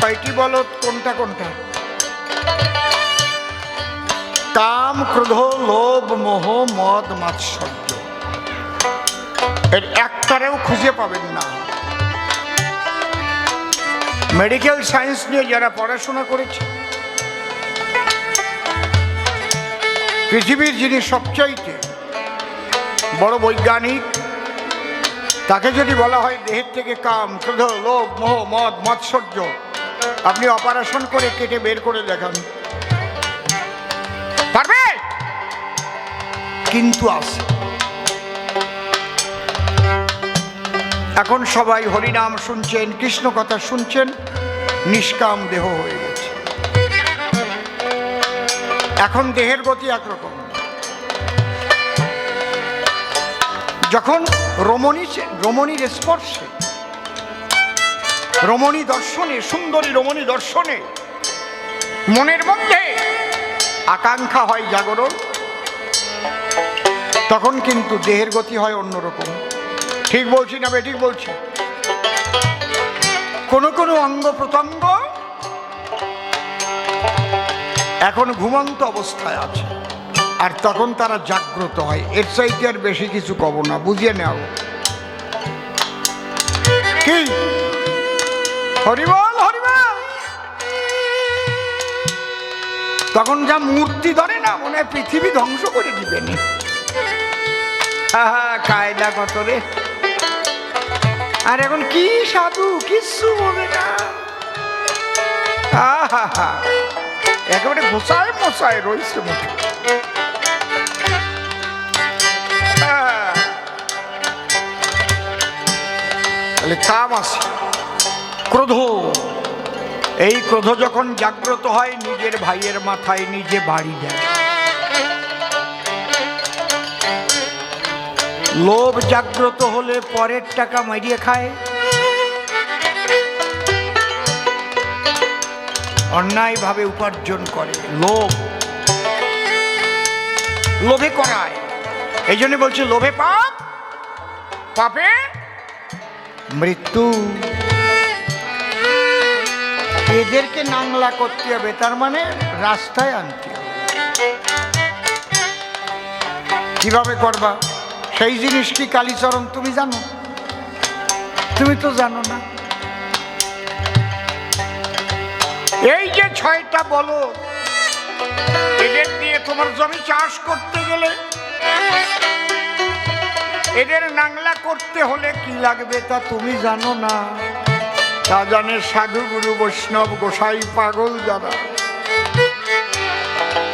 ছয়টি বলো কোনটা কোনটা? কাম, ক্রোধ, লোভ, মোহ, মদ, মাৎসর্য। এর একটারেও খুঁজে পাবেন না। মেডিকেল সায়েন্স নিয়ে যারা পড়াশোনা করেছে, পৃথিবীর যিনি সবচাইতে বড় বৈজ্ঞানিক, তাকে যদি বলা হয় দেহের থেকে কাম, ক্রোধ, লোভ, মোহ, মদ, মাৎসর্য আপনি অপারেশন করে কেটে বের করে দেখান, পারবে? কিন্তু আছে। এখন সবাই হরিনাম শুনছেন, কৃষ্ণ কথা শুনছেন, নিষ্কাম দেহ হয়ে গেছে। এখন দেহের গতি একরকম। যখন রমণীর স্পর্শে, রমণী দর্শনে, সুন্দরী রমণী দর্শনে মনের মধ্যে আকাঙ্ক্ষা হয় জাগরণ, তখন কিন্তু দেহের গতি হয় অন্যরকম। ঠিক বলছি না বেঠিক বলছি? কোনো কোনো অঙ্গ প্রত্যঙ্গ এখন ঘুমন্ত অবস্থায় আছে, আর তখন তারা জাগ্রত হয়। এর চাইতে আর বেশি কিছু কব না, বুঝিয়ে নাও। কি হরিবল হরিবল। তখন যা মূর্তি ধরে না, মনে হয় পৃথিবী ধ্বংস করে দিবেন। কায়দা কত রে! আর এখন কি সাধু, কিচ্ছু বলে না। একেবারে ঘোষায় মশায় রয়েছে মুখে। তাহলে কাম আছে, ক্রোধ। এই ক্রোধ যখন জাগ্রত হয়, নিজের ভাইয়ের মাথায় নিজে বাড়ি দেয়। লোভ জাগ্রত হলে পরের টাকা মারিয়ে খায়, অন্যায়ভাবে উপার্জন করে। লোভে করায়। এই জন্য বলছে লোভে পাপ, পাপে মৃত্যু। এদেরকে নাংলা করতে হবে, তার মানে রাস্তায় আনতে হবে। কিভাবে করবা সেই জিনিস কি কালীচরণ তুমি জানো? তুমি তো জানো না। এই যে 6টা বলো, এদের দিয়ে তোমার জমি চাষ করতে গেলে, এদের নাংলা করতে হলে কি লাগবে তা তুমি জানো না। তা জানে সাধু, গুরু, বৈষ্ণব, গোসাই, পাগল যারা।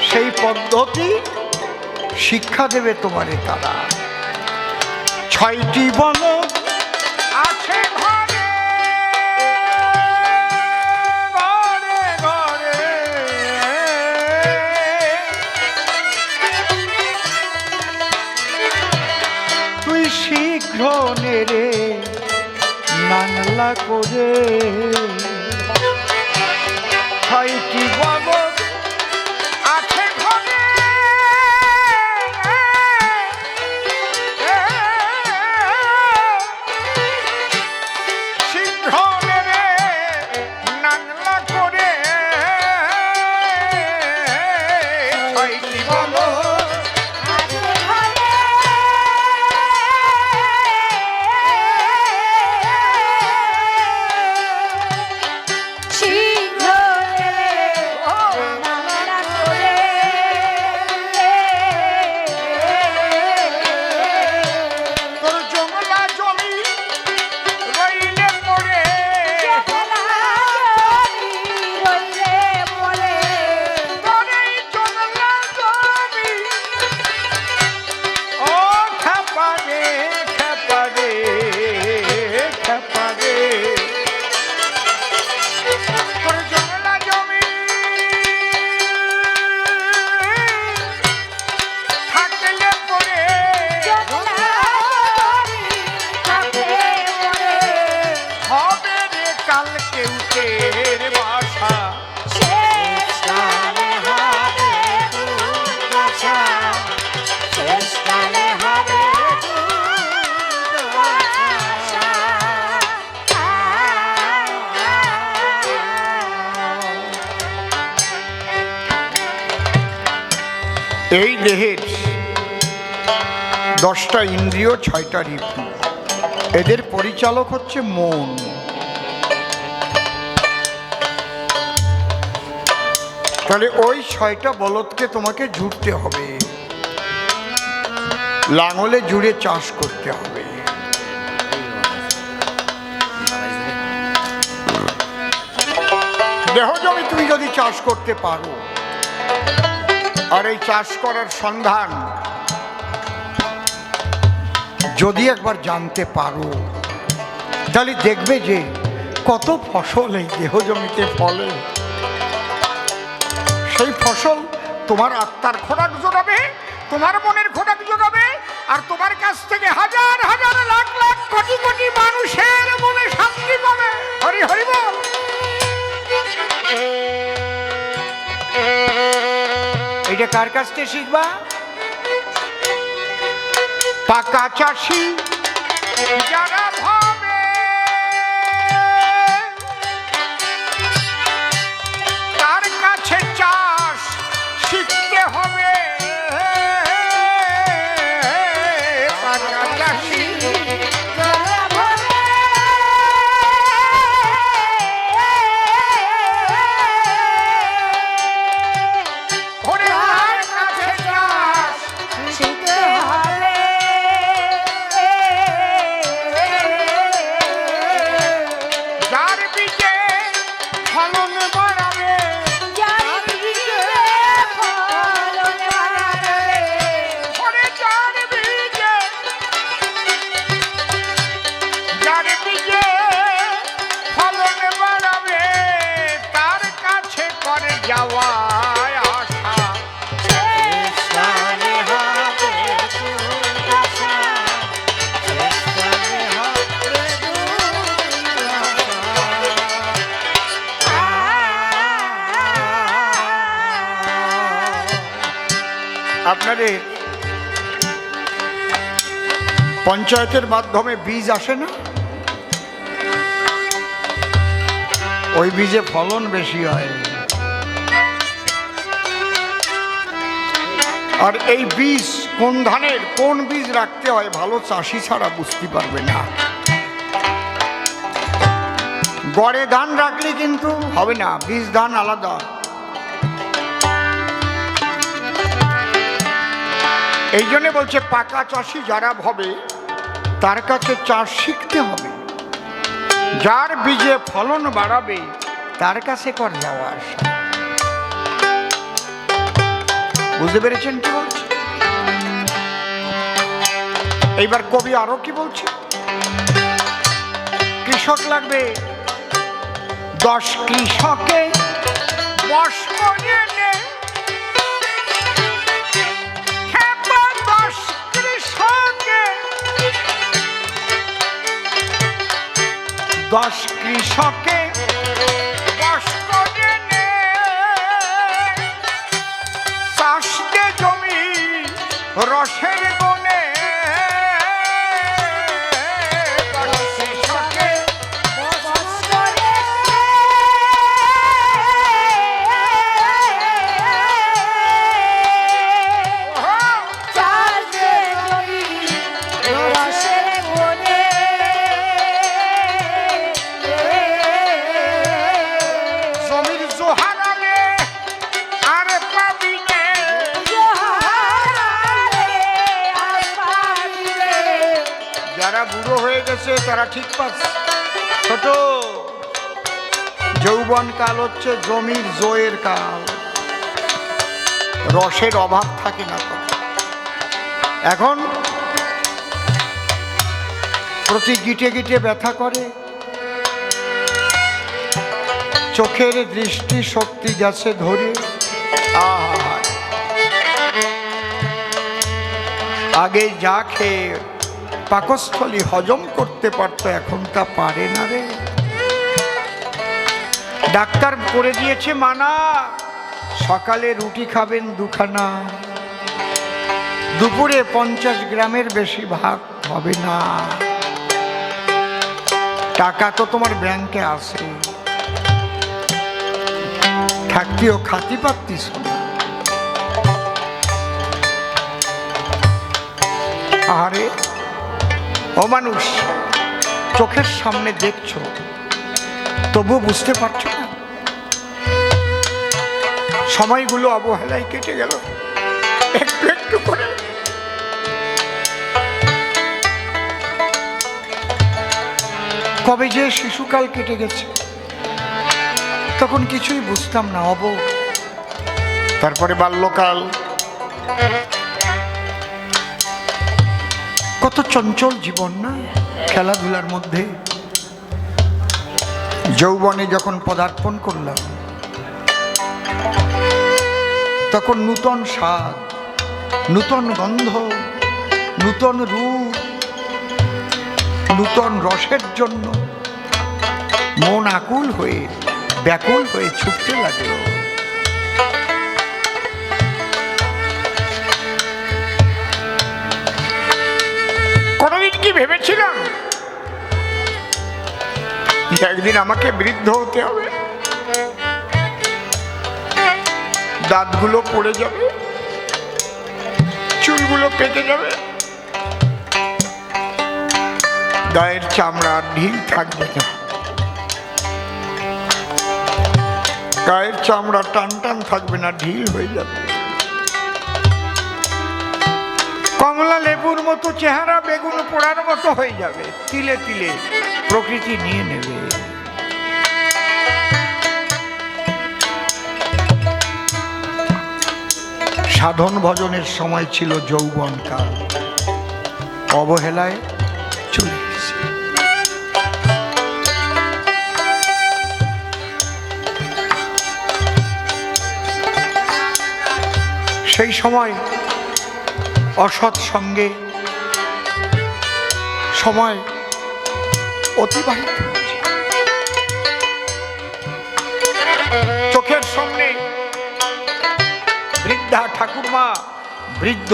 সেই পদ্ধতি শিক্ষা দেবে তোমারে তারা। 6টি বলো আছে ঘরে ঘরে ঘরে, তুই শীঘ্র নেড়ে নাংলা করে। 6টি বলো আছে ঘরে এই দেহের 10টা ইন্দ্রিয় 6টা ঋতু, এদের পরিচালক হচ্ছে মন। তাহলে ওই 6টা বলদকে তোমাকে জুড়তে হবে, লাঙলে জুড়ে চাষ করতে হবে। দেহ জমি তুমি যদি চাষ করতে পারো, আর এই চাষ করার সন্ধান যদি একবার জানতে পারো, তাহলে দেখবে যে কত ফসল এই দেহ জমিতে ফলে। সেই ফসল তোমার আত্মার খোরাক জোগাবে, তোমার মনের খোরাক জোগাবে, আর তোমার কাছ থেকে হাজার হাজার লাখ লাখ কোটি কোটি মানুষের মনে শান্তি পাবে। হরি হরি বল। এটা কার কাছ থেকে শিখবা? পাকা চাষি যারা ভাবে, তার কাছে চাষ শিখতে হবে। পাকা চাষি আপনাদের পঞ্চায়েতের মাধ্যমে বীজ আসে না? ওই বীজে ফলন বেশি হয়। আর এই বীজ কোন ধানের কোন বীজ রাখতে হয় ভালো চাষি ছাড়া বুঝতে পারবে না। গড়ে ধান রাখলে কিন্তু হবে না, বীজ ধান আলাদা। এই জন্য বলছে পাকা চাষি যারা হবে তার কাছে চাষ শিখতে হবে। যার বীজে ফলন বাড়াবে তার কাছে কর যাওয়া আসা। বুঝতে পেরেছেন কি বলছে? এইবার কবি আরো কি বলছে? কৃষক লাগবে 10 কৃষকে বশ করে নে। 10 কৃষকে বশ করে নে, চাষ দে জমি রসের বনে। 10 কৃষকে বশ করে চাষ দে জমি রসের বনে। যারা বুড়ো হয়ে গেছে তারা ঠিক পাচ্ছে। ছোট যৌবন কাল হচ্ছে জমির জয়ের কাল, রসের অভাব থাকে না। এখন প্রতি গিটে গিটে ব্যথা করে, চোখের দৃষ্টি শক্তি যাচ্ছে ধরে। আগে যা খেয়ে পাকস্থলী হজম করতে পারতো এখন তা পারে না রে। ডাক্তার করে দিয়েছে মানা, সকালে রুটি খাবেন 2 খানা, দুপুরে 50 গ্রামের বেশি ভাত হবে না। টাকা তো তোমার ব্যাংকে আছে, থাকতেও খাতি পারতিস না। আরে ও মানুষ, চোখের সামনে দেখছো তবু বুঝতে পারছো না? সময়গুলো অবহেলায় কেটে গেল একটু একটু করে। কবে যে শিশুকাল কেটে গেছে, তখন কিছুই বুঝতাম না। তারপরে বাল্যকাল, কত চঞ্চল জীবন না, খেলাধুলার মধ্যে। যৌবনে যখন পদার্পণ করলাম, তখন নূতন স্বাদ, নূতন গন্ধ, নূতন রূপ, নূতন রসের জন্য মন আকুল হয়ে ব্যাকুল হয়ে ছুটতে লাগলো। কোনদিন কি ভেবেছিলাম একদিন আমাকে বৃদ্ধ হতে হবে? দাঁতগুলো পড়ে যাবে, চুলগুলো পেকে যাবে, গায়ের চামড়া ঢিল থাকবে না, গায়ের চামড়া টান টান থাকবে না, ঢিল হয়ে যাবে। কমলা লেবুর মতো চেহারা বেগুন পোড়ার মতো হয়ে যাবে, তিলে তিলে প্রকৃতি নিয়ে নেবে। সাধন ভজনের সময় ছিল যৌবনকাল, অবহেলায় চলে গেছে। সেই সময় অসৎ সঙ্গে সময় অতিবাহিত হচ্ছে। চোখের সামনে বৃদ্ধা ঠাকুরমা, বৃদ্ধ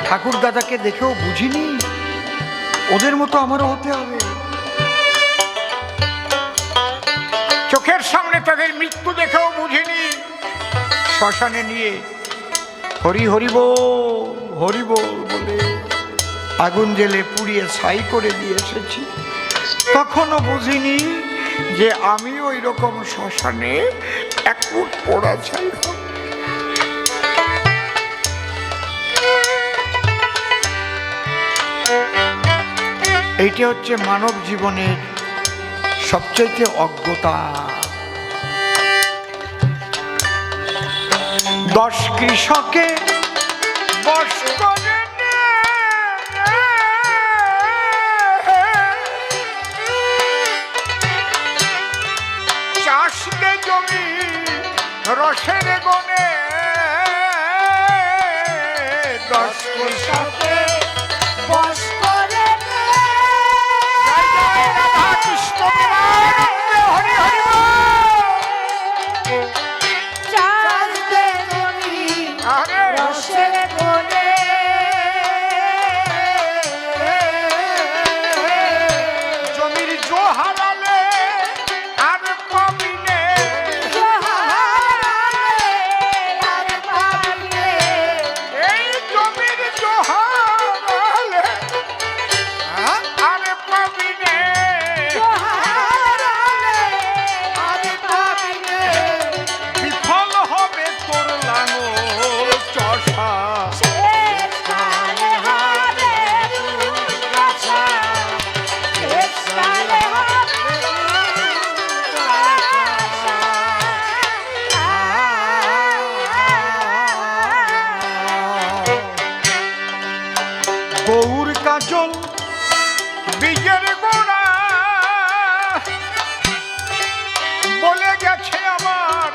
ঠাকুর দাদাকে দেখেও বুঝিনি ওদের মতো আমারও হতে হবে। চোখের সামনে তাদের মৃত্যু দেখেও বুঝিনি শ্মশানে নিয়ে হরি হরিবোল হরিবোল বলে আগুন জেলে পুড়িয়ে ছাই করে দিয়ে এসেছি। তখনও বুঝিনি যে আমি ওই রকম শ্মশানে এক ফুট পোড়া ছাই হব। এইটা হচ্ছে মানব জীবনের সবচেয়ে অজ্ঞতা। 10 কৃষকে বশ করে চাষ দে জমি রসের গনে, 10 কৃষকে বশ করে রাধা কৃষ্ণ প্রেমানন্দে হরি হরি জমির জো হারালে আর পাবিনে, এই জমির জো হারালে আর পাবিনে, বিফল হবে তোর লাঙল চষা। গৌর কাজল বীজের গোড়া বলে গেছে আমার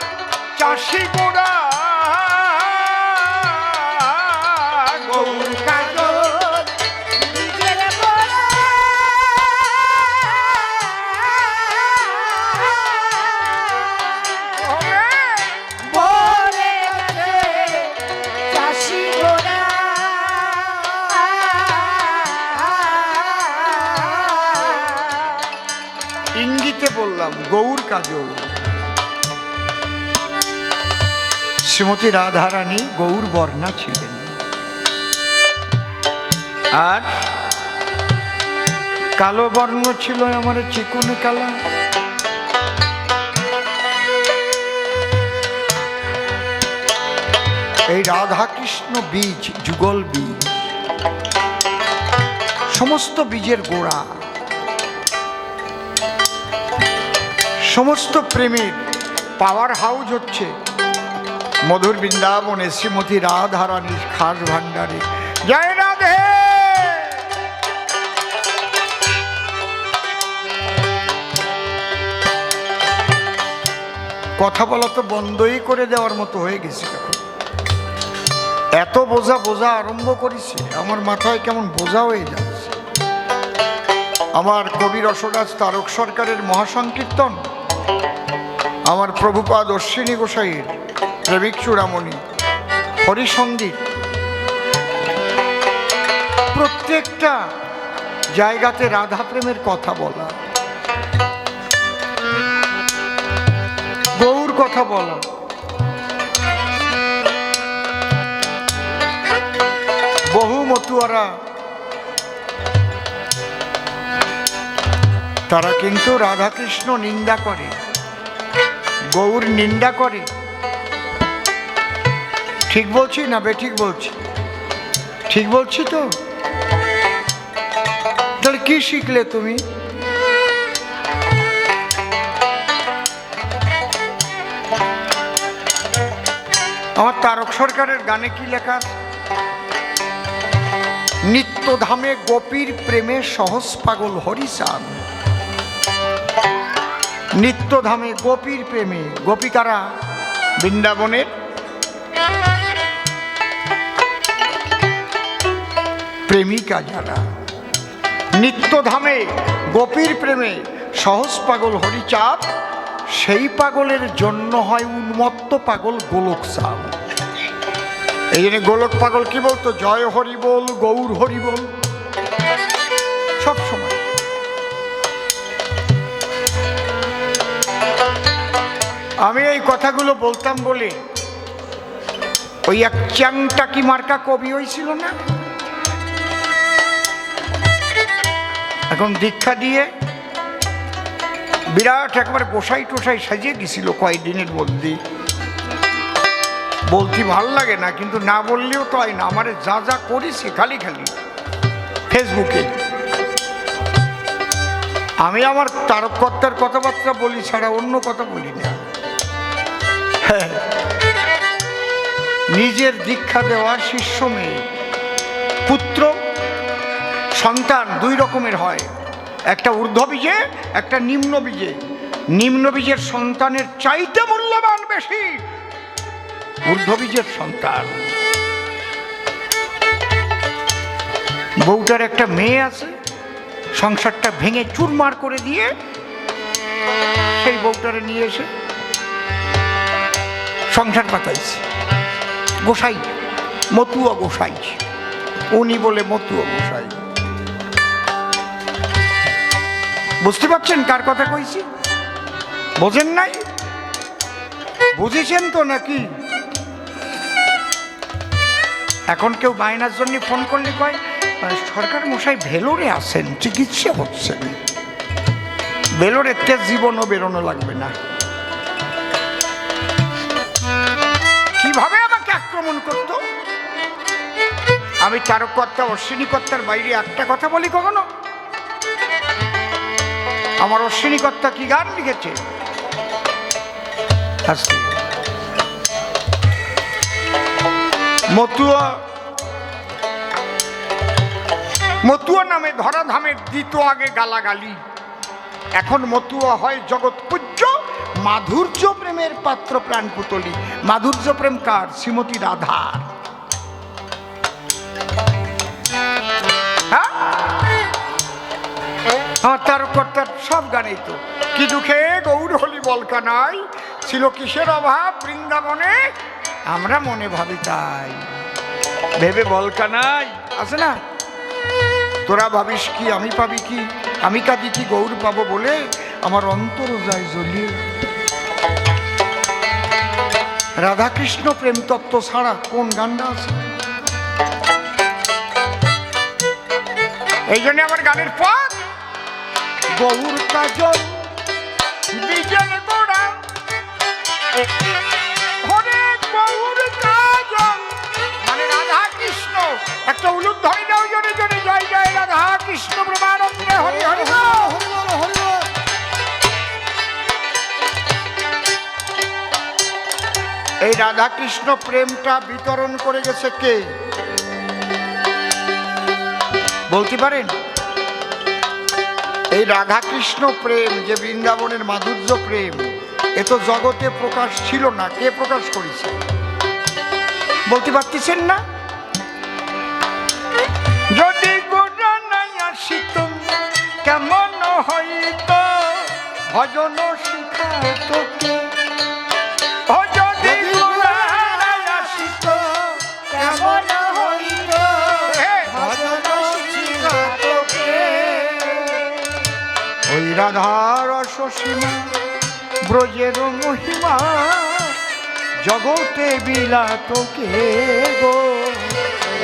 চাষি গোড়া। গৌর কাজল বীজের গোড়া বলে গেছে চাষি গোড়া। ইঙ্গিতে বললাম গৌর কাজল। শ্রীমতী রাধারানী গৌর বর্ণা ছিলেন। আর কালো বর্ণ ছিল আমার চিকনে কালা। এই রাধা কৃষ্ণ বীজ, যুগল বীজ, সমস্ত বীজের গোড়া, সমস্ত প্রেমের পাওয়ার হাউস হচ্ছে মধুর বৃন্দাবনে শ্রীমতী রাধা রানীর খাস ভান্ডারে। জয় রাধে। কথা বলা তো বন্ধই করে দেওয়ার মতো হয়ে গেছে। এত বোঝা বোঝা আরম্ভ করেছে, আমার মাথায় কেমন বোঝা হয়ে যাচ্ছে। আমার কবি রসরাজ তারক সরকারের মহাসংকীর্তন, আমার প্রভুপাদ অশ্বিনী গোসাইয়ের প্রেমিক চূড়ামণি, হরিসঙ্গীত, প্রত্যেকটা জায়গাতে রাধা প্রেমের কথা বলা, গৌর কথা বলা। বহু মতুয়ারা তারা কিন্তু রাধাকৃষ্ণ নিন্দা করে, গৌর নিন্দা করে। ঠিক বলছি না বেঠিক বলছি? ঠিক বলছি তো? তাহলে কি শিখলে তুমি? আমার তারক সরকারের গানে কি লেখা? নিত্যধামে গোপীর প্রেমে সহজ পাগল হরিচাঁদ। নিত্যধামে গোপীর প্রেমে, গোপিকারা বৃন্দাবনের প্রেমিকা যারা, নিত্যধামে গোপীর প্রেমে সহজ পাগল হরিচাঁদ, সেই পাগলের জন্য হয় উন্মত্ত পাগল গোলক চাঁদ। এই জন্য গোলক পাগল কি বলতো? জয় হরি বল, গৌর হরি বল, সব সময়। আমি এই কথাগুলো বলতাম বলে ওই এক চ্যাংটাকি মার্কা কবি হয়েছিল না, এখন দীক্ষা দিয়ে বিরাট একবার গোসাই টোসাই সাজিয়ে গেছিল কয়েকদিনের মধ্যে। বলতে ভাল লাগে না, কিন্তু না বললেও তো হয় না। আমার যা যা করেছি খালি খালি ফেসবুকে, আমি আমার তারককর্তার কথাবার্তা বলি ছাড়া অন্য কথা বলি না। নিজের দীক্ষা দেওয়া শিষ্য মেয়ে, পুত্র সন্তান দুই রকমের হয়, একটা ঊর্ধ্ব বীজে, একটা নিম্ন বীজে। নিম্ন বীজের সন্তানের চাইতে মূল্যবান বেশি ঊর্ধ্ব বীজের সন্তান। বউটার একটা মেয়ে আছে, সংসারটা ভেঙে চুরমার করে দিয়ে সেই বউটারে নিয়ে এসে সংসার পাতাইছে। গোসাই, মতুয়া গোসাই, উনি বলে মতুয়া গোসাই। বুঝতে পারছেন কার কথা কইছি? বোঝেন নাই? বুঝেছেন তো নাকি? এখন কেউ বায়নার জন্য ফোন করলে কয় সরকার মশাই ভেলোরে আছেন, চিকিৎসা হচ্ছেন। ভেলোরের তেজ জীবনও বেরোনো লাগবে না। কিভাবে আমাকে আক্রমণ করত? আমি তারককর্তা অশ্বিনীকর্তার বাইরে একটা কথা বলি কখনো? আমার অশ্বিনীকর্তা কি গান লিখেছে? মতুয়া, মতুয়া নামে ধরাধামের দিত আগে গালাগালি, এখন মতুয়া হয় জগৎ পূজ্য, মাধুর্য প্রেমের পাত্র প্রাণ পুতলি। মাধুর্য প্রেম কার? শ্রীমতী রাধার। আমার তারককর্তার সব গানেই তো কি দুঃখে গৌর হলি বলকা নাই, ছিল কিসের অভাব বৃন্দাবনে, আমরা মনে ভাবি তাই, ভেবে বলকা নাই। আছে না? তোরা ভাবিস কি আমি পাবি কি, আমি কাঁদি কি গৌর পাবো বলে, আমার অন্তর যায় জ্বলিয়ে। রাধাকৃষ্ণ প্রেম তত্ত্ব ছাড়া কোন গানটা আছে? এই জন্য আমার গানের পথ গৌর কাজল বিজল গোড়া হরে গৌর কাজল মানে রাধা কৃষ্ণ একটা উলুদ ধরে দাও জোরে জোরে জয় জয় রাধা কৃষ্ণ ব্রহ্মানন্দে হরি হরি এই রাধা কৃষ্ণ প্রেমটা বিতরণ করে গেছে কে বলতে পারেন? এই রাধা কৃষ্ণ প্রেম যে বৃন্দাবনের মাধুর্য প্রেম এ তো জগতে প্রকাশ ছিল না, কে প্রকাশ করেছে বলতে পারতেছেন না? যদি গোরা নাই আসিত কেমন হইত ভজন শিখাত কে, যদি গোরা নাই আসিত কেমন হইত ভজন শিখাত কে। ওই রাধার সীমা ব্রজের মহিমা জগতে বিলাত কে গো,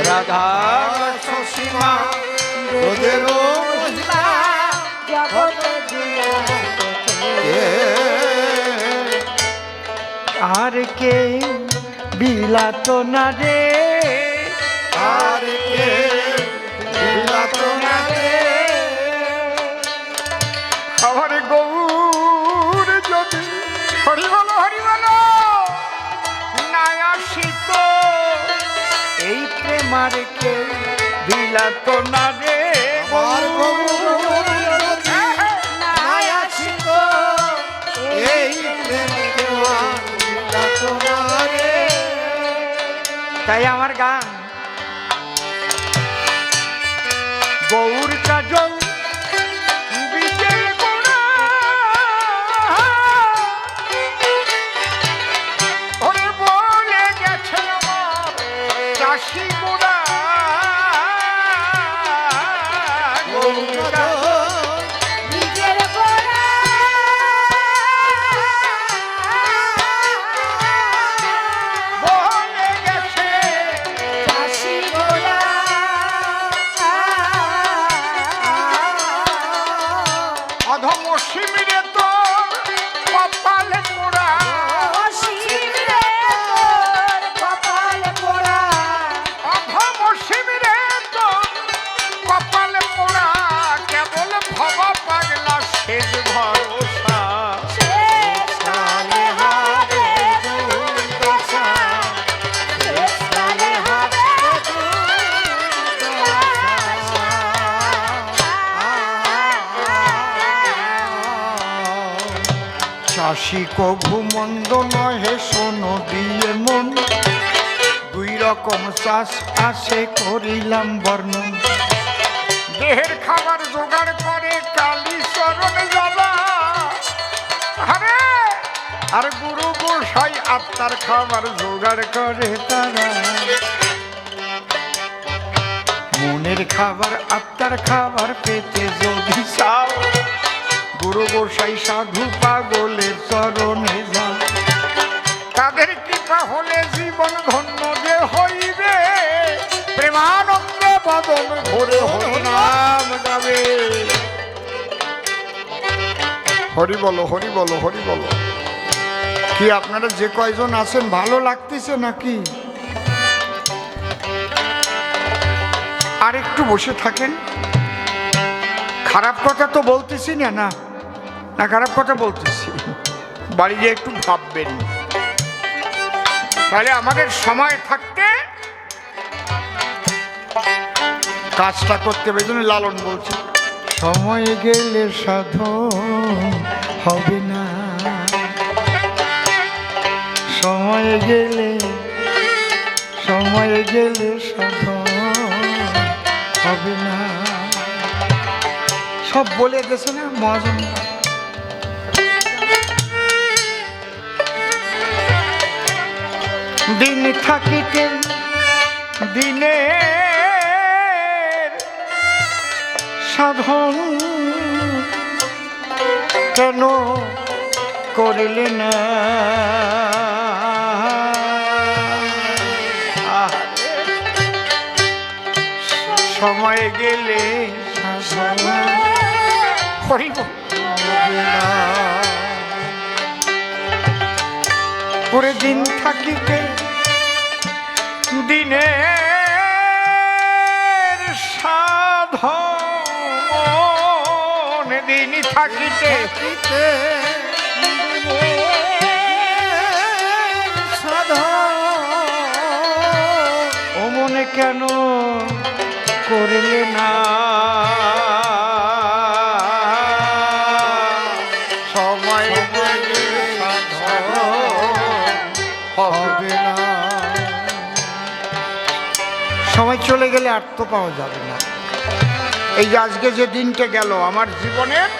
রাধার সীমা ব্রজের মহিমা জগতে বিলাত কে। আর কে বিলাত না রে, আর কে বিলাত না রে আমার গৌর যদি হরি বলো নাই আসিত এই প্রেমার কে বিলাত না রে আমার গৌর নাই আসিত এই প্রেমার বিলাত না রে। তাই আমার গান গৌর কাজল চাষি কভু মন্দ নহে শোনো দিয়ে মন, দুই রকম চাষ আসে করিলাম বর্ণন। দেহের খাবার জোগাড় করে কালী চরণ জ্বালা, আরে আর গুরু গোসাই আত্মার খাবার জোগাড় করে তারা। মনের খাবার আত্মার খাবার পেতে যদি চাও গুরু গোসাই সাধু পাগলের চরণে যাও, তাদের কৃপা হলে জীবন ধন্য যে হইবে, প্রেমানন্দে বদন ভরে হরি নাম গাবে। হরি বলো হরি বলো হরি বলো। কি আপনারা যে কয়জন আছেন ভালো লাগতেছে নাকি? আর একটু বসে থাকেন। খারাপ কথা তো বলতেছি না, না না খারাপ কথা বলতেছি, বাড়ি গিয়ে একটু ভাববেন। তাহলে আমাদের সময় থাকতে কাজটা করতে হবে। এই জন্য লালন বলছে সময় গেলে সাধন হবে না, সময় গেলে সাধন হবে না। সব বলে গেছে না মহাজন। দিন থাকিতে দিনে সাধন কেন করিলে না, সময় গেলে করিব পুরে দিন থাকিতে দিনের সাধন দিন থাকিতে ও মনে কেন করলে না সময় হবে না সময় চলে গেলে আর তো পাওয়া যাবে না। এই যে আজকে যে দিনটা গেল আমার জীবনের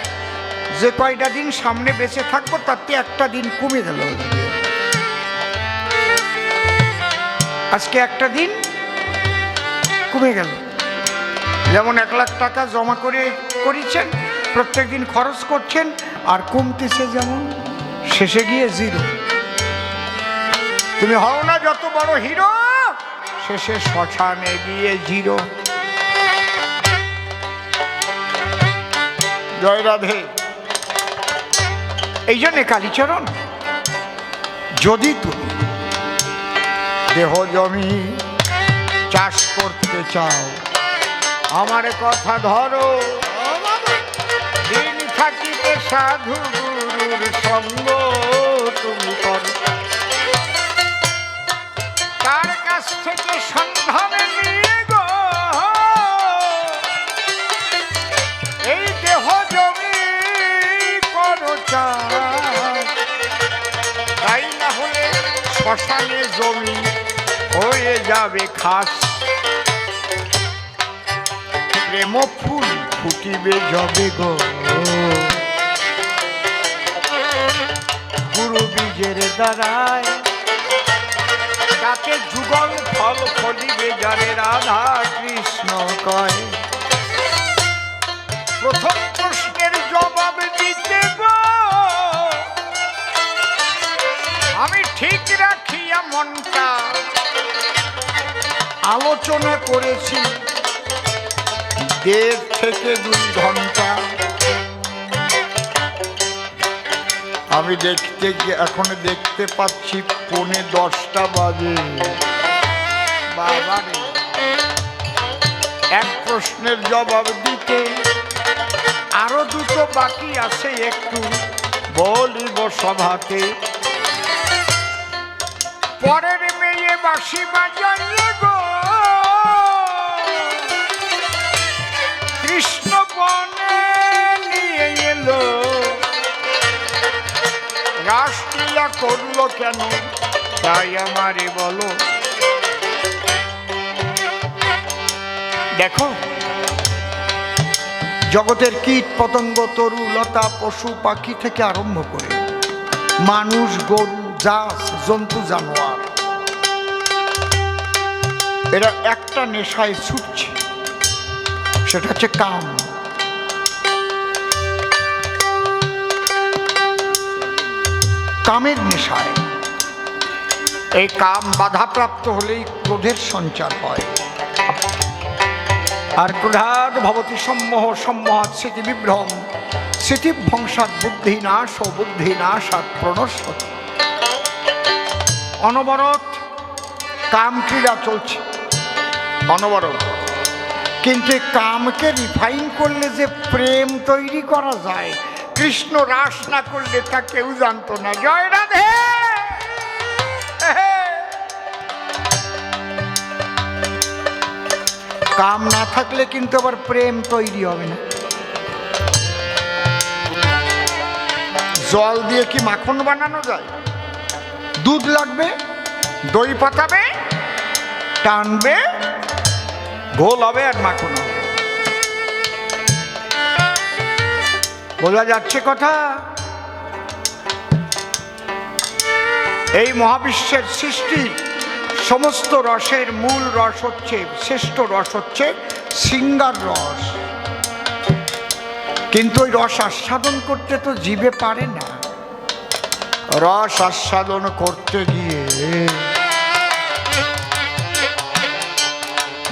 যে কয়টা দিন সামনে বেঁচে থাকবো তাতে একটা দিন কমে গেল। আজকে একটা দিন কমে গেল। যেমন 1 লাখ টাকা জমা করেছেন, প্রত্যেক দিন খরচ করছেন, আর কমতেছে যেমন শেষে গিয়ে জিরো। তুমি হও না যত বড় হিরো, শেষে শ্মশানে গিয়ে জিরো। জয় রাধে। এই জন্যে কালীচরণ, যদি তুমি দেহ জমি চাষ করতে চাও আমার কথা ধরো, দিন থাকিতে সাধু গুরুর সঙ্গ তুমি করো, তার কাছ থেকে সন্ধান নিয়ে গো এই দেহ জমি করো চাষ, তাই না হলে শ্মশানে জমি হয়ে যাবে খাস। প্রেম ফুল ফুটিবে যবে গো গুরু বীজের দ্বারায়, তাতে যুগল ফল ফলিবে যারে রাধা কৃষ্ণ কয়। প্রথম প্রশ্নের জবাব দিতে গো আমি ঠিক রাখিয়া মনটা আলোচনা করেছি 1.5 থেকে 2 ঘন্টা। আমি এখন দেখতে পাচ্ছি 9:45 বাজে। বাবারে, এক প্রশ্নের জবাব দিতে আরো 2টো বাকি আছে, একটু বলিব সভাতে। পরের মেয়ে বাঁশি বাজাইয়ে গো কৃষ্ণ বনে নিয়ে এলো, রাসলীলা করলো কেন তাই আমারে বলো। দেখো, জগতের কীট পতঙ্গ তরু লতা পশু পাখি থেকে আরম্ভ করে মানুষ গরু জাস জন্তু জানোয়ার, এরা একটা নেশায় ছুটছে, সেটা হচ্ছে কাম। কামের নেশায়। এই কাম বাধাপ্রাপ্ত হলেই ক্রোধের সঞ্চার হয়, আর ক্রোধাৎ ভবতি সম্মোহ, সম্মোহাৎ স্মৃতি বিভ্রম, স্মৃতিভ্রংসাৎ বুদ্ধি নাশ ও বুদ্ধি নাশাৎ প্রণশ্যতি। অনবরত কাম ক্রীড়া চলছে, অনবরত। কিন্তু কামকে রিফাইন করলে যে প্রেম তৈরি করা যায়, কৃষ্ণ রাস না করলে তা কেউ জানতো না। জয় রাধে। কাম না থাকলে কিন্তু আবার প্রেম তৈরি হবে না। জল দিয়ে কি মাখন বানানো যায়? দুধ লাগবে, দই পাতাবে, টানবে, ঘোল হবে আর মাখন হবে। বোঝা যাচ্ছে কথা? এই মহাবিশ্বের সৃষ্টি সমস্ত রসের মূল রস হচ্ছে, শ্রেষ্ঠ রস হচ্ছে শৃঙ্গার রস। কিন্তু ওই রস আস্বাদন করতে তো জিভে পারে না। রস আস্বাদন করতে গিয়ে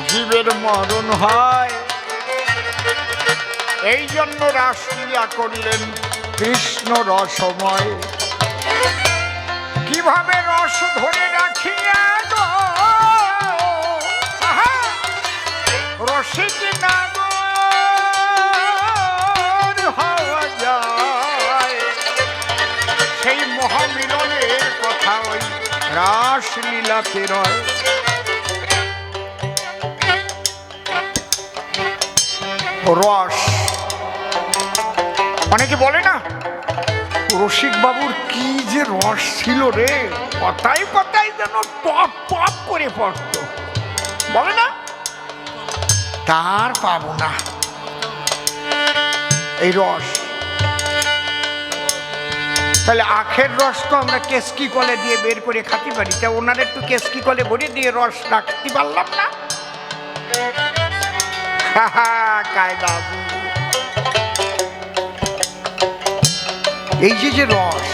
জিভের মরণ হয়। এই জন্য রাসলীলা করলেন কৃষ্ণ রসময়। কিভাবে রস ধরে রাখিয়া গো রসিক নাগর হওয়া যায়, সেই মহামিলনের কথা ওই রাসলীলাতে রয়। রস অনেকে বলে না রসিক বাবুর কি যে রস ছিল রে, কথায় কথায় যেন টপ টপ করে পড়ত, বলে না, তার পাবো না এই রস। তাহলে আখের রস তো আমরা কেসকি কলে দিয়ে বের করে খাতে পারি, তা ওনার একটু কেসকি কলে ভরে দিয়ে রস রাখতে পারলাম না। কায়দা এই যে রস,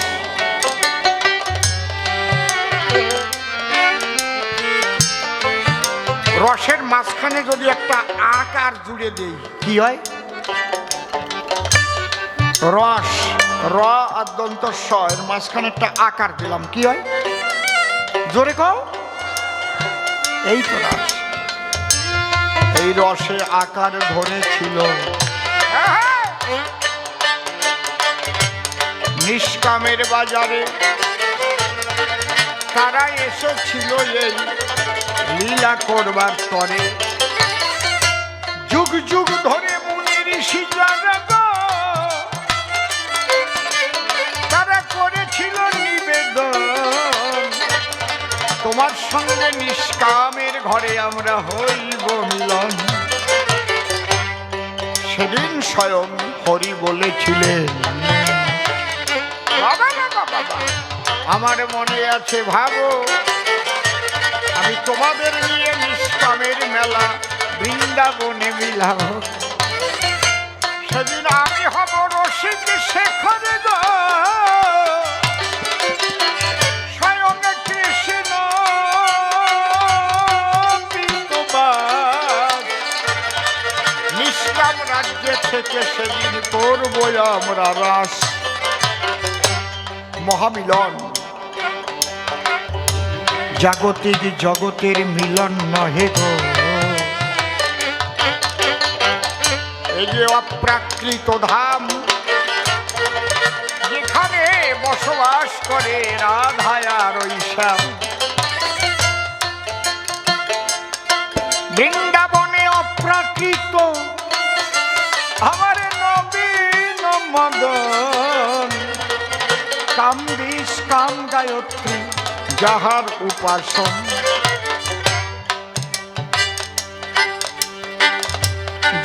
রসের মাঝখানে যদি একটা আকার জুড়ে দেই কি হয়? রস র আর দন্ত স এর মাঝখানে একটা আকার দিলাম কি হয়? জোরে কও। এই তো রস। এই রসে আকার ধরেছিল নিষ্কামের বাজারে, তারা এসেছিল এই লীলা করবার তরে। যুগ যুগ ধরে মুনি ঋষি যারা তারা করেছিল নিবেদন, তোমার সঙ্গে নিষ্কামের ঘরে আমরা হইব মিলন। সেদিন স্বয়ং হরি বলেছিলেন, আমার মনে আছে ভাবো আমি তোমাদের নিয়ে নিষ্কামের মেলা বৃন্দাবনে মিলাব। সেদিন আমি হব রসিক শেখরে গো স্বয়ং কৃষ্ণ নিষ্কাম রাজ্যে থেকে সেদিন করব আমরা রাস। মহামিলন জাগতিক জগতের মিলন নহে গো, এই যে অপ্রাকৃত ধাম যেখানে বসবাস করে রাধা আর শ্যাম। বৃন্দাবনে অপ্রাকৃত আমার নবীন মদন, কাম বিষ কাম গায়ত্রী যাহার উপাসন।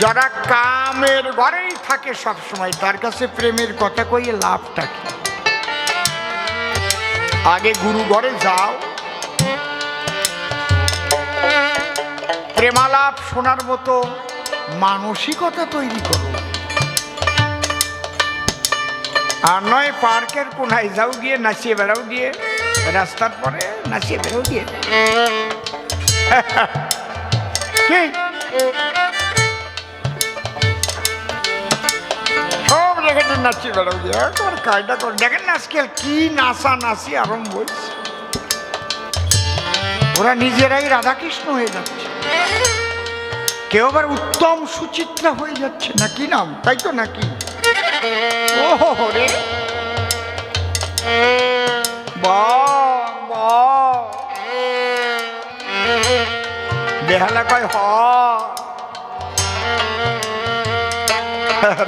যারা কামের ঘরেই থাকে সবসময় তার কাছে প্রেমের কথা কইয়ে লাভটা কি? আগে গুরু ঘরে যাও, প্রেমালাপ শোনার মতো মানসিকতা তৈরি করো, আর নয় পার্কের কোনায় যাও গিয়ে নাচিয়ে বেড়াও গিয়ে, রাস্তার পরে নাচিয়ে বেড়াও গিয়ে কি সব জায়গাতে নাচিয়ে বেড়াও গিয়ে কায়দা করে। দেখেন না আজকাল কি নাচা নাচি আরম্ভ হয়েছে, ওরা নিজেরাই রাধাকৃষ্ণ হয়ে যাচ্ছে, কেউ আবার উত্তম সুচিত্রা হয়ে যাচ্ছে, না কি নাম তাই তো নাকি? ওহো রে বেহালা কয় হ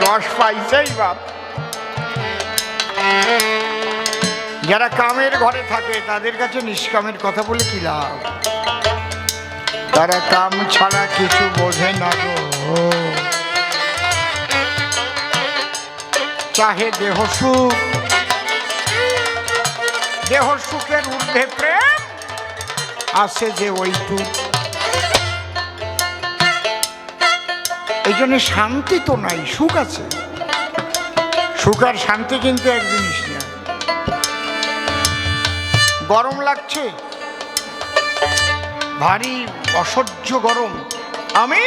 রস পাইছেই বাপ। যারা কামের ঘরে থাকে তাদের কাছে নিষ্কামের কথা বলে কি লাভ? তারা কাম ছাড়া কিছু বোঝে না গো। চাহে দেহ সুখ, দেহ সুখের ঊর্ধ্বে প্রেম আছে যে ওইটুক। এই জন্য শান্তি তো নাই, সুখ আছে। সুখ আর শান্তি কিন্তু এক জিনিস না। গরম লাগছে, ভারী অসহ্য গরম, আমি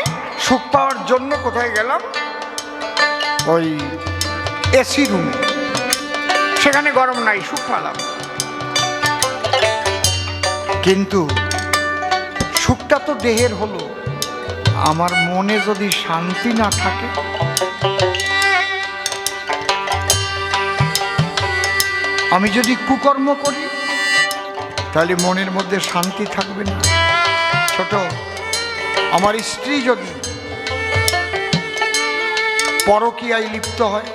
সুখ পাওয়ার জন্য কোথায় গেলাম? ওই এসি রুম, সেখানে গরম নাই, সুখ পেলাম। কিন্তু সুখটা তো দেহের হলো, আমার মনে যদি শান্তি না থাকে, আমি যদি কুকর্ম করি, তাহলে মনের মধ্যে শান্তি থাকবে না। ছোট, আমার স্ত্রী যদি পরকীয়ায় লিপ্ত হয়,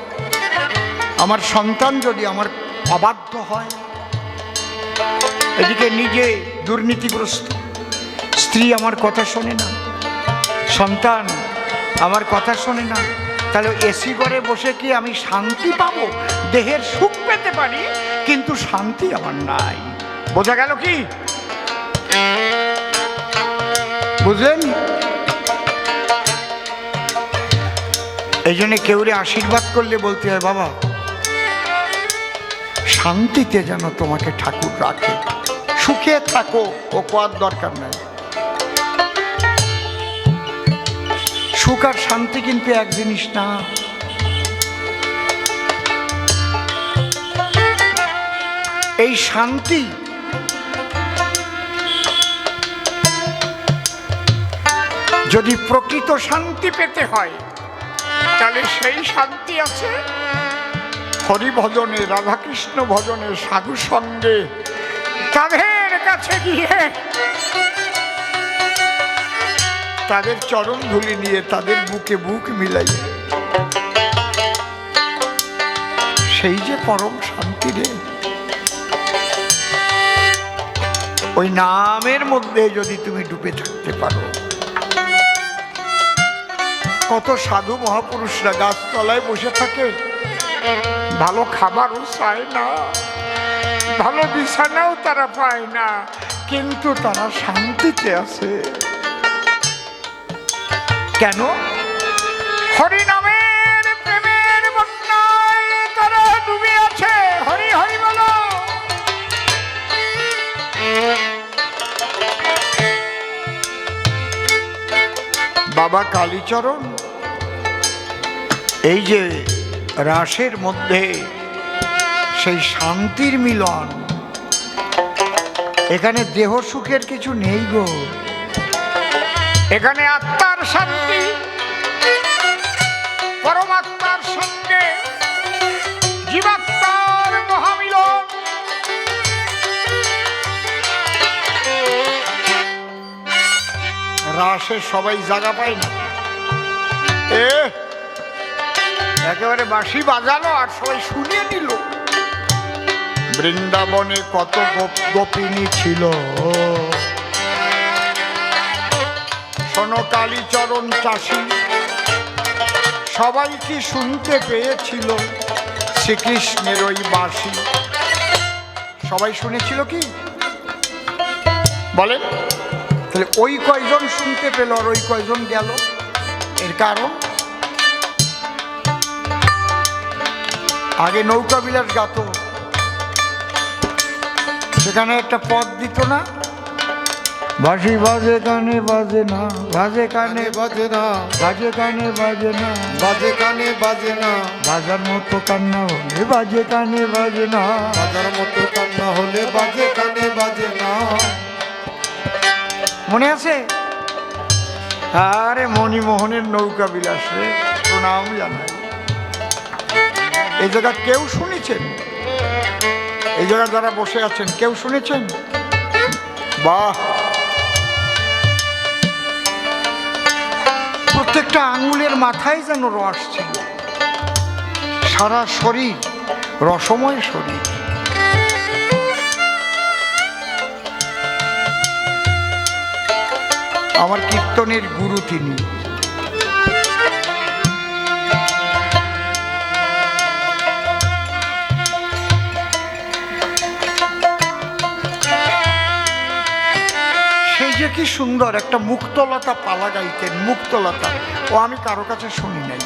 আমার সন্তান যদি আমার অবাধ্য হয়, এদিকে নিজে দুর্নীতিগ্রস্ত, স্ত্রী আমার কথা শোনে না, সন্তান আমার কথা শোনে না, তাহলে এসি ঘরে বসে কি আমি শান্তি পাবো? দেহের সুখ পেতে পারি, কিন্তু শান্তি আমার নাই। বোঝা গেল কি? বুঝলেন? এই জন্য কেউরে আশীর্বাদ করলে বলতে হয়, বাবা শান্তিতে যেন তোমাকে ঠাকুর রাখে, সুখে থাকো, ও কোয়ার দরকার নাই। সুখ আর শান্তি কিন্তু এক জিনিস না। এই শান্তি যদি প্রকৃত শান্তি পেতে হয়, তাহলে সেই শান্তি আছে হরি ভজনে, রাধাকৃষ্ণ ভজনে, সাধু সঙ্গে, তাদের কাছে গিয়ে তাদের চরণ ধুলি নিয়ে তাদের বুকে বুক মিলাই, সেই যে পরম শান্তি রে। ওই নামের মধ্যে যদি তুমি ডুবে থাকতে পারো। কত সাধু মহাপুরুষরা গাছতলায় বসে থাকে, ভালো খাবারও চায় না, ভালো বিছানাও তারা পায় না, কিন্তু তারা শান্তিতে আছে। কেন? হরি নামের প্রেমের বন্যায় তারা ডুবে আছে। হরি হরি বলো। বাবা কালীচরণ এই যে রাসের মধ্যে সেই শান্তির মিলন, এখানে দেহ সুখের কিছু নেই গো, এখানে আত্মার শান্তি, পরমাত্মার সঙ্গে জীবাত্মার মহামিলন। রাসে সবাই জায়গা পায় না, একেবারে বাঁশি বাজালো আর সবাই শুনিয়ে নিল। বৃন্দাবনে কত গোপিনী ছিল, শোনো কালীচরণ চাষী, সবাই কি শুনতে পেয়েছিল শ্রীকৃষ্ণের ওই বাঁশি? সবাই শুনেছিল কি বলেন? তাহলে ওই কয়জন শুনতে পেল আর ওই কয়জন গেল? এর কারণ, আগে নৌকা বিলাস গাত, সেখানে একটা পদ দিত না, বাঁশি বাজে কানে বাজে না, বাজে কানে বাজে না, বাজে কানে বাজে না, বাজে কানে বাজে না, বাজার মতো কান্না হলে বাজে কানে বাজে না, বাজার মতো কান্না হলে বাজে কানে বাজে না। মনে আছে? আরে মণিমোহনের নৌকা বিলাস রে, প্রণাম জানাই। এই জায়গা কেউ শুনেছেন? এই জায়গা যারা বসে আছেন কেউ শুনেছেন? বাহ! প্রত্যেকটা আঙুলের মাথায় যেন রস ছিল, সারা শরীর রসময় শরীর। আমার কীর্তনের গুরু তিনি। সেই যে কি সুন্দর একটা মুক্তলতা পালা গাইতেন, মুক্তলতা। ও আমি কারো কাছে শুনি নাই,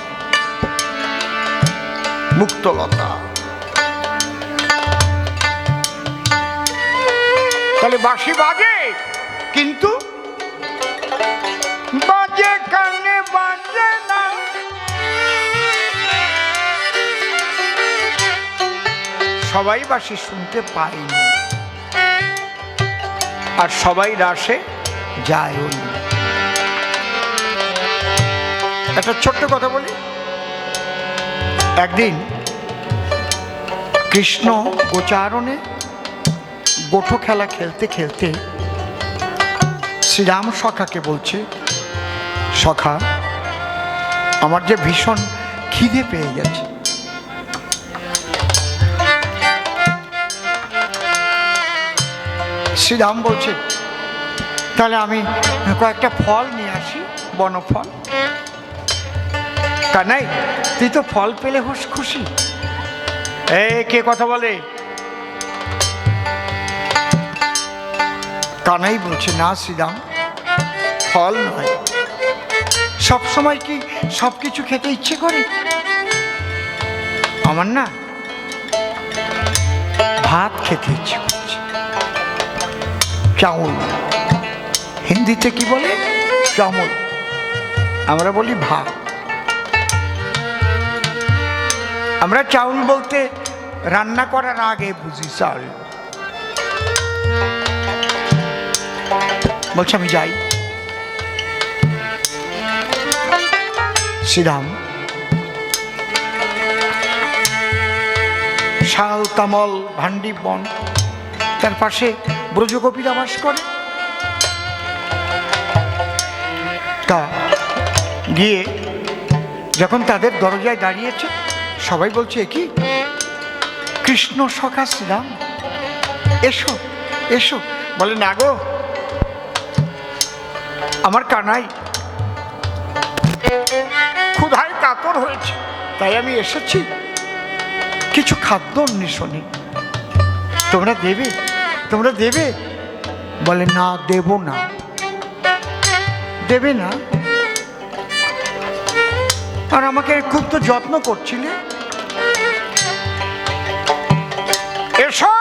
মুক্তলতা। তাহলে বাঁশি বাজে, কিন্তু বাজে কানে বাজে না, সবাই বাসি শুনতে পায়নি, আর সবাই রাসে যায়ও নি। একটা ছোট্ট কথা বলি। একদিন কৃষ্ণ গোচারণে গোঠো খেলা খেলতে খেলতে শ্রীরাম সখাকে বলছে, সখা, আমার যে ভীষণ খিদে পেয়ে গেছে। শ্রীরাম বলছে, তাহলে আমি কয়েকটা ফল নিয়ে আসি, বনফল। কানাই, তুই তো ফল পেলে হোস খুশি। কে কথা বলে? কানাই বলছে, না শ্রীরাম, ফল নয়। সব সময় কি সব কিছু খেতে ইচ্ছে করে? আমার না ভাত খেতে ইচ্ছে করছে। চাউল, হিন্দিতে কি বলে? চামল, আমরা বলি ভাত। আমরা চাউল বলতে রান্না করার আগে বুঝি চাল। বলছে আমি যাই। শ্রীরাম শাল, তামল, ভান্ডি বন, তার পাশে ব্রজগোপীরা বাস করে। তা গিয়ে যখন তাদের দরজায় দাঁড়িয়েছে, সবাই বলছে, কি কৃষ্ণ সখা শ্রীরাম, এসো এসো। বলে, না গো, আমার কানাই ক্ষুধায় কাতর হয়েছে, তাই আমি এসেছি কিছু খাদ্য অন্বেষণে। তোমরা দেবে? তোমরা দেবে? বলে, না, দেব না। দেবে না? আর আমাকে খুব তো যত্ন করছিলে। এসো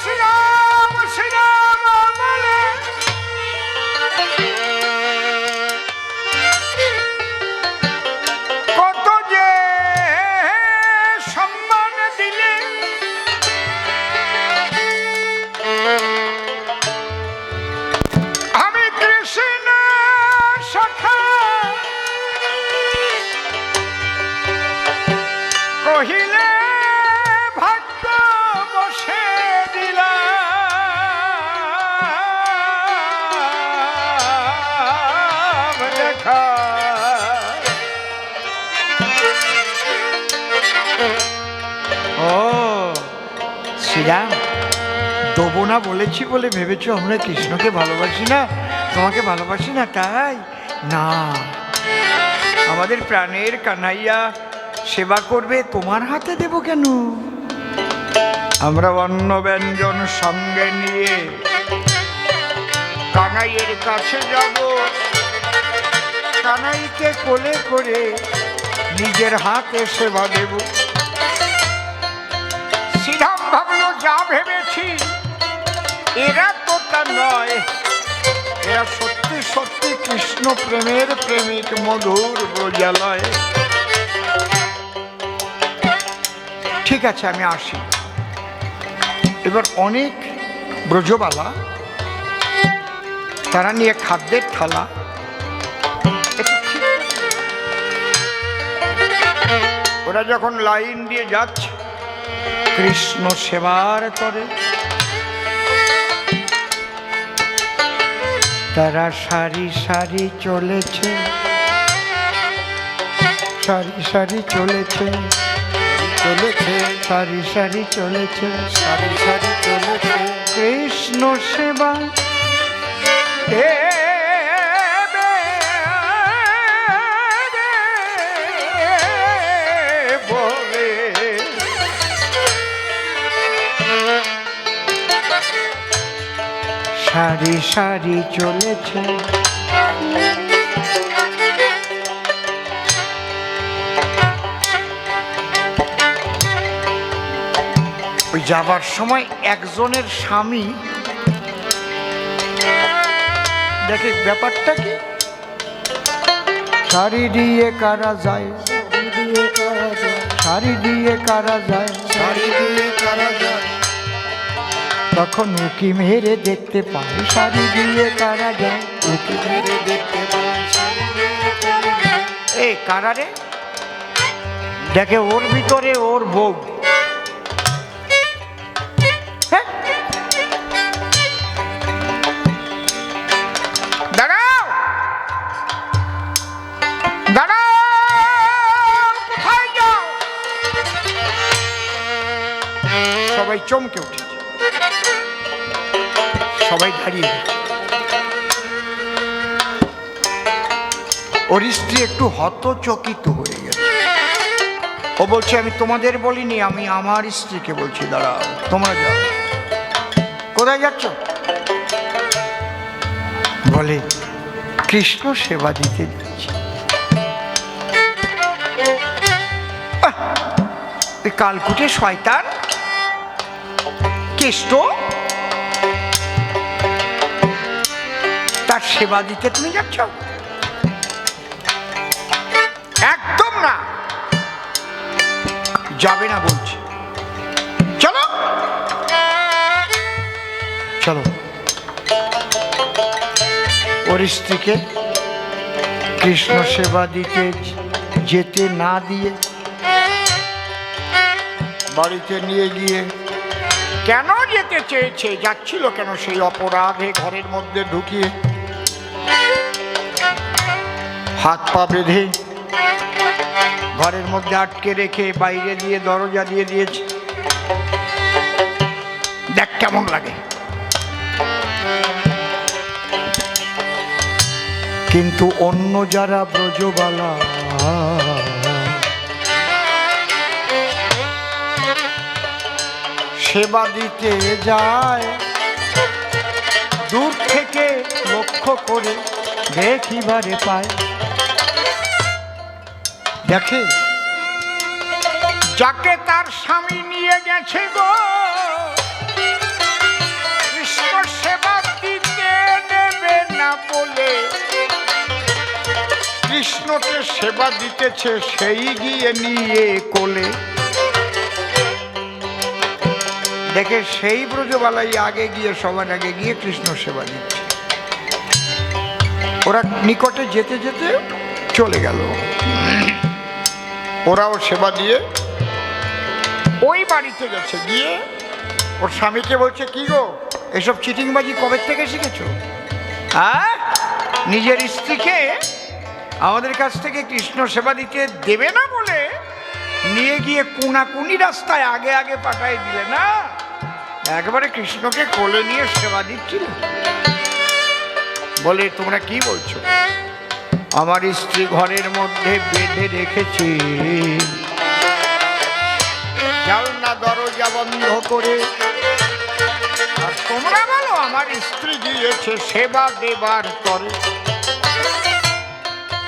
শ্রীরাম শ্রীরাম বলে কত যে সম্মান দিলে। আমি কৃষ্ণ সখা কহিলে ভাগ্য বসে দিলাম দেখা। ও শ্রীরাম, দেবো না বলেছি বলে ভেবেছো আমরা কৃষ্ণকে ভালোবাসি না, তোমাকে ভালোবাসি না? তাই না, আমাদের প্রাণের কানাইয়া সেবা করবে, তোমার হাতে দেব কেন? আমরা অন্ন ব্যঞ্জন সঙ্গে নিয়ে কানাইয়ের কাছে যাব, কানাইকে কোলে করে নিজের হাতে সেবা দেব। শ্রীরাম ভাবলো, যা ভেবেছি এরা তো তা নয়, এরা সত্যি সত্যি কৃষ্ণ প্রেমের প্রেমিক, মধুর ব্রজালয়। ঠিক আছে, আমি আসি। এবার অনেক ব্রজবালা তারা নিয়ে খাদ্যের থালা, ওরা যখন লাইন দিয়ে যাচ্ছে কৃষ্ণ সেবার তরে, তারা সারি সারি চলেছে, সারি সারি চলেছে, চলেছে সারি সারি চলেছে, সারি সারি চলেছে কৃষ্ণ সেবা বলে। সারি সারি চলেছে, ওই যাবার সময় একজনের স্বামী দেখে ব্যাপারটা কি, শাড়ি দিয়ে কারা যায়, শাড়ি দিয়ে কারা যায়, শাড়ি দিয়ে কারা যায়, তখন উকি মেরে দেখতে পায় শাড়ি দিয়ে কারা যায়, উকি মেরে দেখতে পায় শাড়ি দিয়ে কারা যায়। এই কারা রে? দেখে ওর ভিতরে ওর বউ। হ্যাঁ? দাঁড়াও দাঁড়াও, কোথায় যাও? সবাই চমকে উঠেছে, সবাই দাঁড়িয়ে গেছে। ওর স্ত্রী একটু হতচকিত হয়ে গেছে। ও বলছে, আমি তোমাদের বলিনি, আমি আমার স্ত্রীকে বলছি, দাঁড়াও তোমরা যাও। কোথায় যাচ্ছ? বলে, কৃষ্ণ সেবা দিতে যাচ্ছি। কালকুটে শয়তান কেষ্ট, তার সেবা দিতে তুমি যাচ্ছ? একদম না, যাবে না বলছি। চলো চলো। ওর স্ত্রীকে কৃষ্ণ সেবা দিতে যেতে না দিয়ে বাড়িতে নিয়ে গিয়ে, কেন যেতে চেয়েছে, যাচ্ছিল কেন, সেই অপরাধে ঘরের মধ্যে ঢুকিয়ে হাত পা বেঁধে ঘরের মধ্যে আটকে রেখে বাইরে দিয়ে দরজা দিয়ে দিয়েছে। দেখ কেমন লাগে। কিন্তু অন্য যারা ব্রজবালা সেবা দিতে যায়, দূর থেকে লক্ষ্য করে দেখিবারে পায়, দেখে যাকে তার স্বামী নিয়ে গেছে গো কৃষ্ণ সেবা দিতে দেবে না বলে, কৃষ্ণকে সেবা দিতেছে সেই গিয়ে নিয়ে কোলে। দেখে সেই ব্রজবালাই আগে গিয়ে, সবার আগে গিয়ে কৃষ্ণ সেবা দিচ্ছে। ওরা নিকটে যেতে যেতে চলে গেল। ওরাও সেবা দিয়ে ওই বাড়িতে গেছে, গিয়ে ওর স্বামীকে বলছে, কি গো এসব চিটিংবাজি কবে থেকে শিখেছো? হ্যাঁ, নিজের স্ত্রীকে আমাদের কাছ থেকে কৃষ্ণ সেবা দিতে দেবে না বলে নিয়ে গিয়ে কোনাকুনি রাস্তায় আগে আগে পাঠাই দিলে না, একবারে কৃষ্ণকে কোলে নিয়ে সেবা দিচ্ছিল। বলে, তোমরা কি বলছো? আমার স্ত্রী ঘরের মধ্যে বেঁধে রেখেছি, জানলা দরজা বন্ধ করে, আর তোমরা বলো আমার স্ত্রী গিয়েছে সেবা দেবার করে।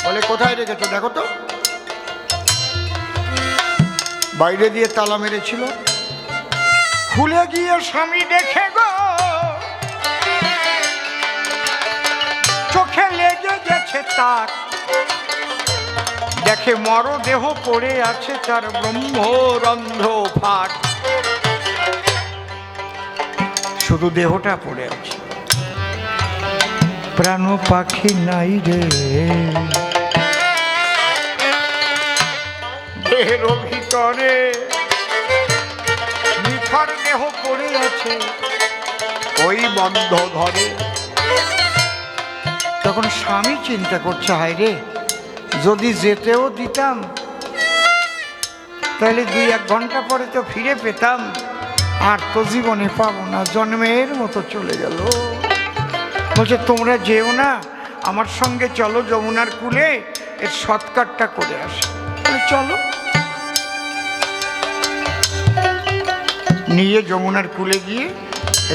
বলে, কোথায় রেখেছো দেখো তো। বাইরে দিয়ে তালা মেরেছিল, খুলে গিয়ে স্বামী দেখে গো চোখে লেগে গেছে তার, দেখে মরদেহ পড়ে আছে তার ব্রহ্মরন্ধ্র ফাট, শুধু দেহটা পড়ে আছে, প্রাণ পাখি নাই রে দেহের ভিতরে, নিথর দেহ পড়ে আছে ওই বন্ধ ধরে। তখন স্বামী চিন্তা করছে, হায় রে, যদি যেতেও দিতাম তাহলে 2-1 ঘন্টা পরে তো ফিরে পেতাম, আর তো জীবনে পাবো না, জন্মের মতো চলে গেল। বলছে, তোমরা যেও না, আমার সঙ্গে চলো যমুনার কূলে, এর সৎকারটা করে আসে। চলো। নিয়ে যমুনার কূলে গিয়ে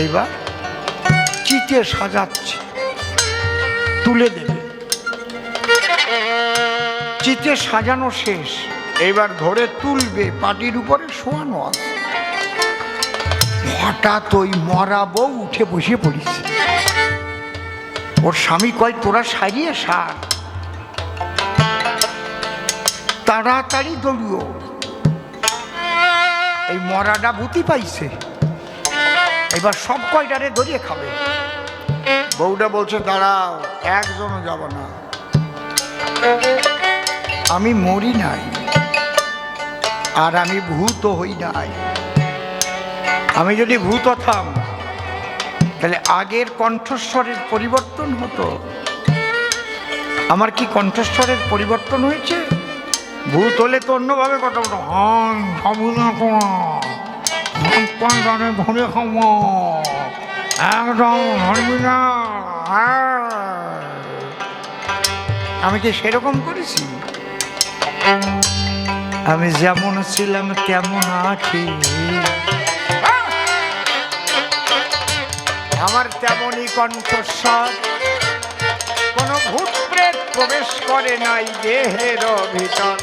এইবার চিতে সাজাচ্ছে, তুলে দেবে। চিতে সাজানো শেষ, এবার ধরে তুলবে, পাটির উপরে শোয়ানো আছে। হঠাৎ ওই মরা বউ উঠে বসে পড়েছে। ওর স্বামী কয়, তোরা সারিয়ে সার, তাড়াতাড়ি দৌড়িও, মরাটা ভূতি পাইছে, এবার সব কয়টারে ধরিয়ে খাবে। বউটা বলছে দাঁড়াও, একজনও যাব না, আমি মরি নাই আর আমি ভূত হই নাই। আমি যদি ভূত হতাম তাহলে আগের কণ্ঠস্বরের পরিবর্তন হতো। আমার কি কণ্ঠস্বরের পরিবর্তন হয়েছে? ভূত হলে তো অন্যভাবে কথা বলতো, ধরে খাবো একদম ধরবি না। আমি কি সেরকম করেছি? আমি যেমন ছিলাম তেমন আছি, আমার তেমনই কণ্ঠস্বর। কোন ভূত প্রেত প্রবেশ করে নাই দেহের ভিতর।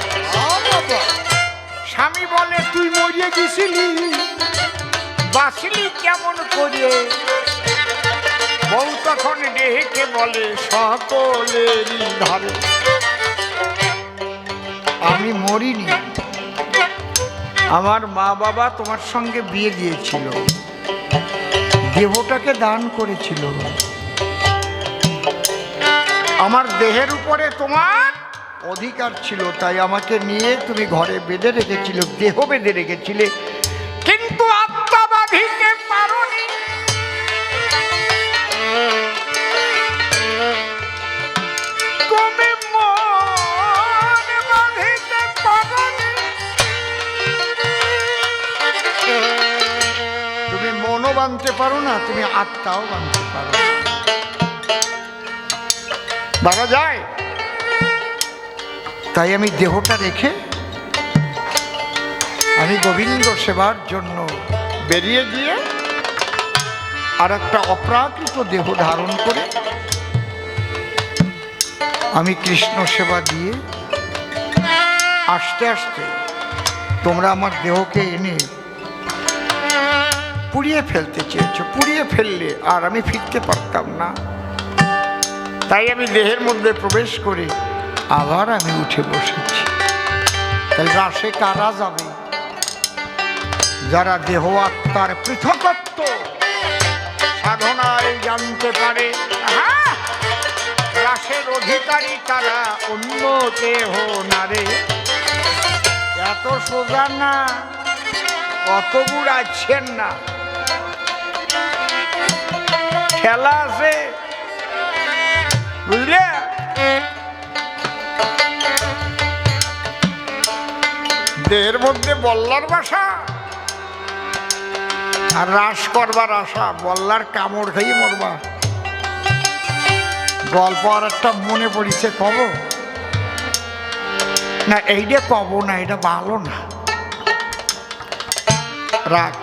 স্বামী বলে তুই মরিয়ে গেছিলি, বাঁচলি কেমন করে? বউ তখন ডেকে বলে সকলেরই ধরে, আমি মরিনি, আমার মা বাবা তোমার সঙ্গে বিয়ে দিয়েছিল, দেহটাকে দান করেছিল, আমার দেহের উপরে তোমার অধিকার ছিল, তাই আমাকে নিয়ে তুমি ঘরে বেঁধে রেখেছিলে, দেহ বেঁধে রেখেছিলে, কিন্তু আত্মা বাঁধিতে পারোনি। তুমি মন বাঁধিতে পারোনি, তুমি মনও বাঁধতে পারো না, তুমি আত্মাও বাঁধতে পারো না। বাবা যায়, তাই আমি দেহটা রেখে আমি গোবিন্দ সেবার জন্য বেরিয়ে গিয়ে আর একটা অপ্রাকৃত দেহ ধারণ করে আমি কৃষ্ণ সেবা দিয়ে আস্তে আস্তে তোমরা আমার দেহকে এনে পুড়িয়ে ফেলতে চেয়েছো, পুড়িয়ে ফেললে আর আমি ফিরতে পারতাম না, তাই আমি দেহের মধ্যে প্রবেশ করে আবার আমি উঠে বসেছি। তাহলে রাসে কারা যাবে? যারা দেহ আত্মার পৃথকত্ব সাধনায় জানতে পারে, রাসের অধিকারী তারা, অন্য কেহ নারে। এত সোজা না, অত বুড়াচ্ছেন না, খেলা আছে বুঝলে। দেহের মধ্যে বল্লার বাসা আর রাস করবার আশা, বল্লার কামড় খাইয়ে মরবা। গল্প আর একটা মনে পড়িছে, কব না? এইটা কব না, এটা ভালো না, রাখ।